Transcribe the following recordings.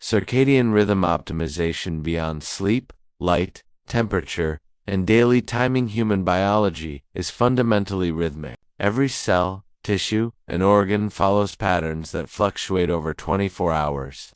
Circadian rhythm optimization beyond sleep, light, temperature, and daily timing. Human biology is fundamentally rhythmic. Every cell, tissue, and organ follows patterns that fluctuate over 24 hours.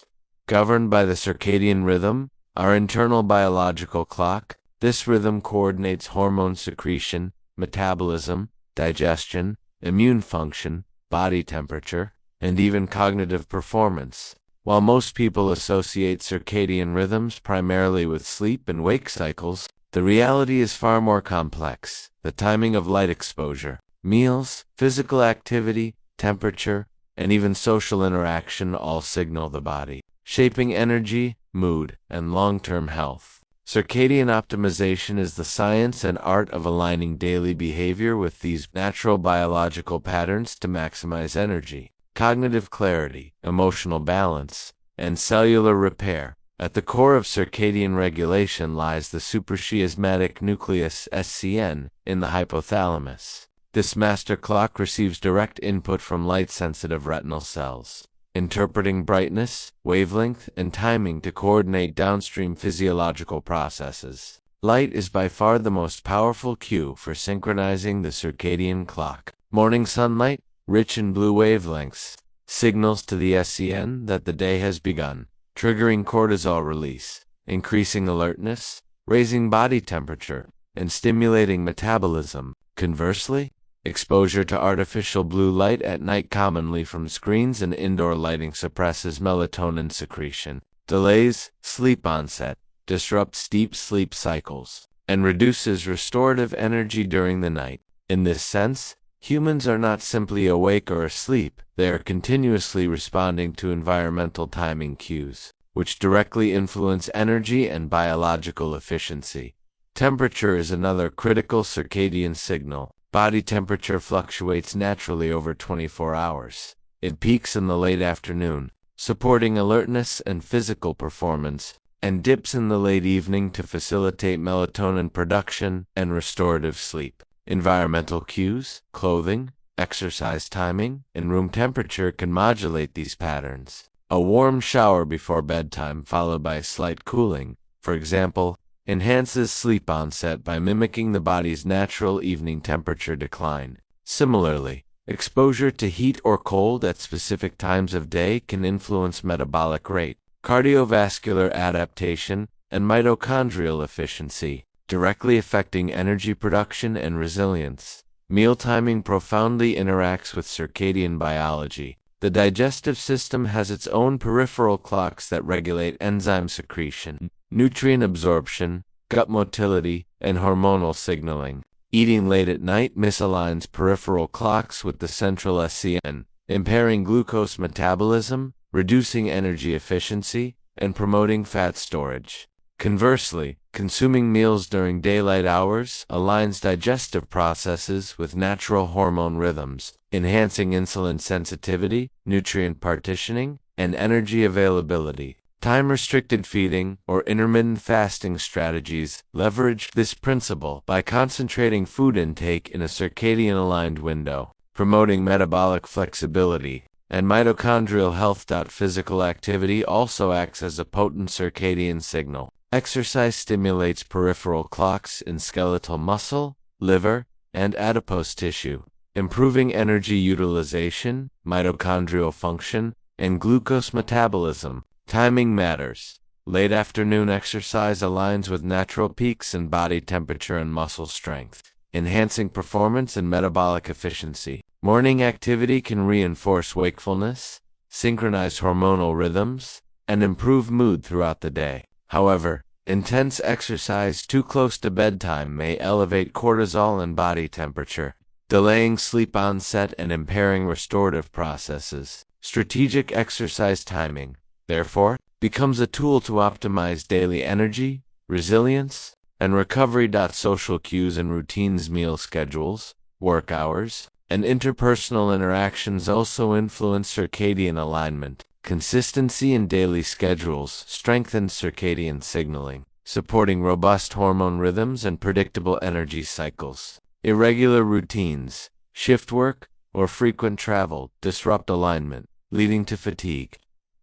Governed by the circadian rhythm, our internal biological clock, this rhythm coordinates hormone secretion, metabolism, digestion, immune function, body temperature, and even cognitive performance. While most people associate circadian rhythms primarily with sleep and wake cycles, the reality is far more complex. The timing of light exposure, meals, physical activity, temperature, and even social interaction all signal the body, shaping energy, mood, and long-term health. Circadian optimization is the science and art of aligning daily behavior with these natural biological patterns to maximize energy, cognitive clarity, emotional balance, and cellular repair. At the core of circadian regulation lies the suprachiasmatic nucleus (SCN) in the hypothalamus. This master clock receives direct input from light-sensitive retinal cells, interpreting brightness, wavelength, and timing to coordinate downstream physiological processes. Light is by far the most powerful cue for synchronizing the circadian clock. Morning sunlight, rich in blue wavelengths, signals to the SCN that the day has begun, triggering cortisol release, increasing alertness, raising body temperature, and stimulating metabolism. Conversely, exposure to artificial blue light at night, commonly from screens and indoor lighting, suppresses melatonin secretion, delays sleep onset, disrupts deep sleep cycles, and reduces restorative energy during the night. In this sense, humans are not simply awake or asleep, they are continuously responding to environmental timing cues, which directly influence energy and biological efficiency. Temperature is another critical circadian signal. Body temperature fluctuates naturally over 24 hours. It peaks in the late afternoon, supporting alertness and physical performance, and dips in the late evening to facilitate melatonin production and restorative sleep. Environmental cues, clothing, exercise timing, and room temperature can modulate these patterns. A warm shower before bedtime followed by slight cooling, for example, enhances sleep onset by mimicking the body's natural evening temperature decline. Similarly, exposure to heat or cold at specific times of day can influence metabolic rate, cardiovascular adaptation, and mitochondrial efficiency, directly affecting energy production and resilience. Meal timing profoundly interacts with circadian biology. The digestive system has its own peripheral clocks that regulate enzyme secretion, nutrient absorption, gut motility, and hormonal signaling. Eating late at night misaligns peripheral clocks with the central SCN, impairing glucose metabolism, reducing energy efficiency, and promoting fat storage. Conversely, consuming meals during daylight hours aligns digestive processes with natural hormone rhythms, enhancing insulin sensitivity, nutrient partitioning, and energy availability. Time-restricted feeding or intermittent fasting strategies leverage this principle by concentrating food intake in a circadian-aligned window, promoting metabolic flexibility and mitochondrial health. Physical activity also acts as a potent circadian signal. Exercise stimulates peripheral clocks in skeletal muscle, liver, and adipose tissue, improving energy utilization, mitochondrial function, and glucose metabolism. Timing matters. Late afternoon exercise aligns with natural peaks in body temperature and muscle strength, enhancing performance and metabolic efficiency. Morning activity can reinforce wakefulness, synchronize hormonal rhythms, and improve mood throughout the day. However, intense exercise too close to bedtime may elevate cortisol and body temperature, delaying sleep onset and impairing restorative processes. Strategic exercise timing, therefore, becomes a tool to optimize daily energy, resilience, and recovery. Social cues and routines, meal schedules, work hours, and interpersonal interactions also influence circadian alignment. Consistency in daily schedules strengthens circadian signaling, supporting robust hormone rhythms and predictable energy cycles. Irregular routines, shift work, or frequent travel disrupt alignment, leading to fatigue,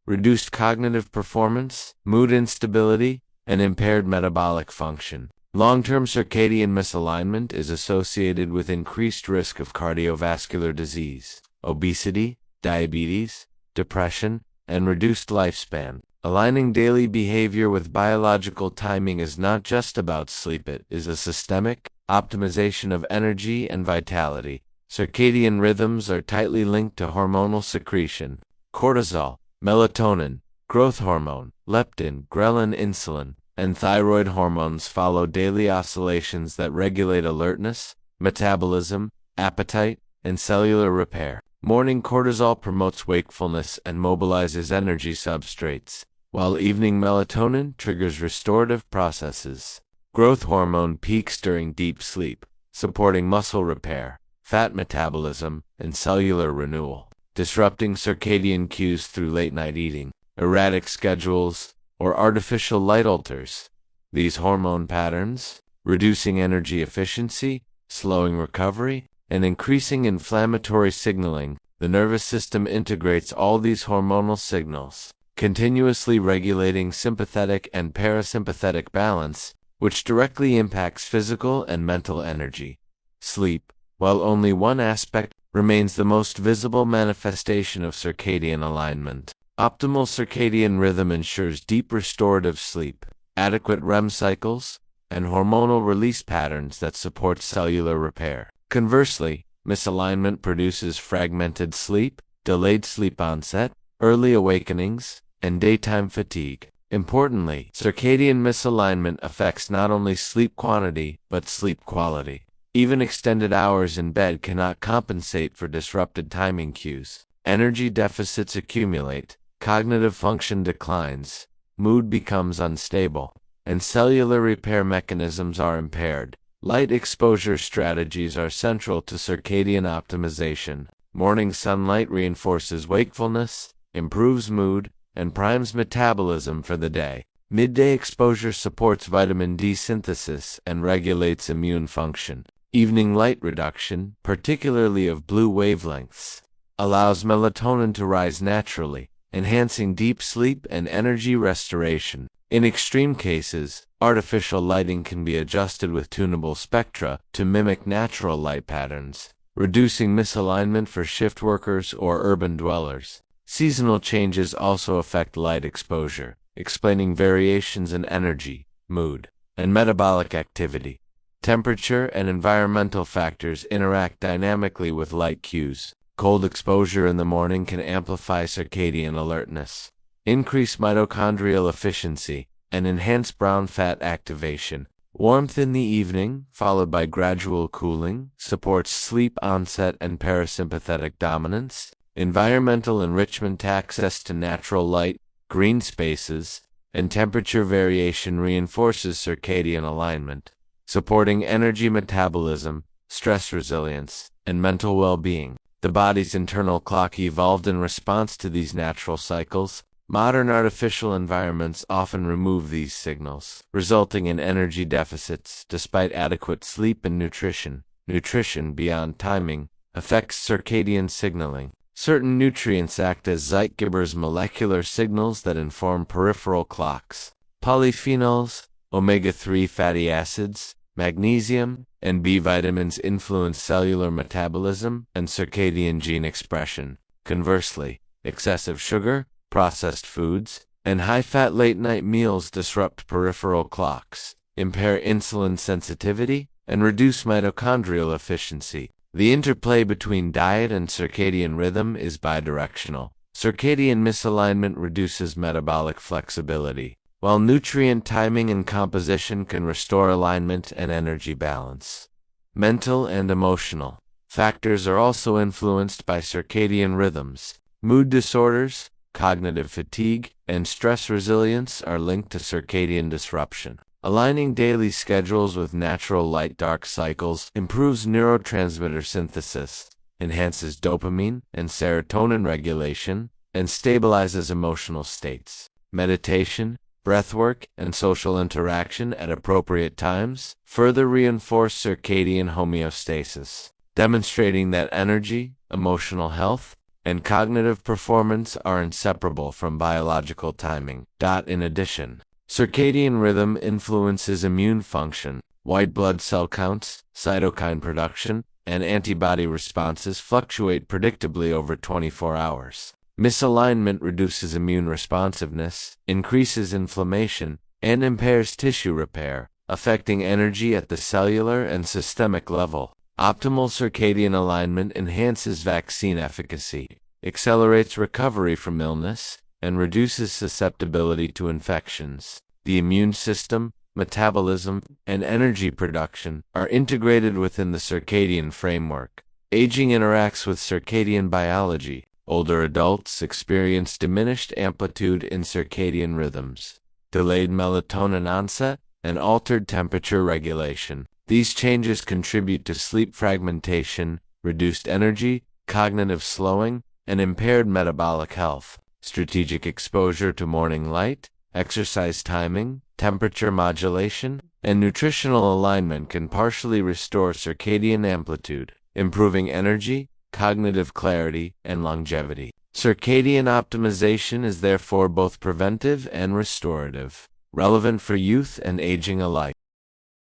reduced cognitive performance, mood instability, and impaired metabolic function. Long-term circadian misalignment is associated with increased risk of cardiovascular disease, obesity, diabetes, depression, and reduced lifespan. Aligning daily behavior with biological timing is not just about sleep, it is a systemic optimization of energy and vitality. Circadian rhythms are tightly linked to hormonal secretion. Cortisol, melatonin, growth hormone, leptin, ghrelin, insulin, and thyroid hormones follow daily oscillations that regulate alertness, metabolism, appetite, and cellular repair. Morning cortisol promotes wakefulness and mobilizes energy substrates, while evening melatonin triggers restorative processes. Growth hormone peaks during deep sleep, supporting muscle repair, fat metabolism, and cellular renewal. Disrupting circadian cues through late-night eating, erratic schedules, or artificial light alters these hormone patterns, reducing energy efficiency, slowing recovery, and increasing inflammatory signaling. The nervous system integrates all these hormonal signals, continuously regulating sympathetic and parasympathetic balance, which directly impacts physical and mental energy. Sleep, while only one aspect, remains the most visible manifestation of circadian alignment. Optimal circadian rhythm ensures deep restorative sleep, adequate REM cycles, and hormonal release patterns that support cellular repair. Conversely, misalignment produces fragmented sleep, delayed sleep onset, early awakenings, and daytime fatigue. Importantly, circadian misalignment affects not only sleep quantity, but sleep quality. Even extended hours in bed cannot compensate for disrupted timing cues. Energy deficits accumulate, cognitive function declines, mood becomes unstable, and cellular repair mechanisms are impaired. Light exposure strategies are central to circadian optimization. Morning sunlight reinforces wakefulness, improves mood, and primes metabolism for the day. Midday exposure supports vitamin D synthesis and regulates immune function. Evening light reduction, particularly of blue wavelengths, allows melatonin to rise naturally, enhancing deep sleep and energy restoration. In extreme cases, artificial lighting can be adjusted with tunable spectra to mimic natural light patterns, reducing misalignment for shift workers or urban dwellers. Seasonal changes also affect light exposure, explaining variations in energy, mood, and metabolic activity. Temperature and environmental factors interact dynamically with light cues. Cold exposure in the morning can amplify circadian alertness, increase mitochondrial efficiency, and enhance brown fat activation. Warmth in the evening, followed by gradual cooling, supports sleep onset and parasympathetic dominance. Environmental enrichment, access to natural light, green spaces, and temperature variation reinforces circadian alignment, supporting energy metabolism, stress resilience, and mental well-being. The body's internal clock evolved in response to these natural cycles. Modern artificial environments often remove these signals, resulting in energy deficits despite adequate sleep and nutrition. Nutrition beyond timing affects circadian signaling. Certain nutrients act as Zeitgeber's molecular signals that inform peripheral clocks. Polyphenols, omega-3 fatty acids, magnesium, and B vitamins influence cellular metabolism and circadian gene expression. Conversely, excessive sugar, processed foods, and high-fat late-night meals disrupt peripheral clocks, impair insulin sensitivity, and reduce mitochondrial efficiency. The interplay between diet and circadian rhythm is bidirectional. Circadian misalignment reduces metabolic flexibility, while nutrient timing and composition can restore alignment and energy balance. Mental and emotional factors are also influenced by circadian rhythms. Mood disorders, cognitive fatigue, and stress resilience are linked to circadian disruption. Aligning daily schedules with natural light-dark cycles improves neurotransmitter synthesis, enhances dopamine and serotonin regulation, and stabilizes emotional states. Meditation, breathwork, and social interaction at appropriate times further reinforce circadian homeostasis, demonstrating that energy, emotional health, and cognitive performance are inseparable from biological timing. In addition, circadian rhythm influences immune function. White blood cell counts, cytokine production, and antibody responses fluctuate predictably over 24 hours. Misalignment reduces immune responsiveness, increases inflammation, and impairs tissue repair, affecting energy at the cellular and systemic level. Optimal circadian alignment enhances vaccine efficacy, accelerates recovery from illness, and reduces susceptibility to infections. The immune system, metabolism, and energy production are integrated within the circadian framework. Aging interacts with circadian biology. Older adults experience diminished amplitude in circadian rhythms, delayed melatonin onset, and altered temperature regulation. These changes contribute to sleep fragmentation, reduced energy, cognitive slowing, and impaired metabolic health. Strategic exposure to morning light, exercise timing, temperature modulation, and nutritional alignment can partially restore circadian amplitude, improving energy, cognitive clarity, and longevity. Circadian optimization is therefore both preventive and restorative, relevant for youth and aging alike.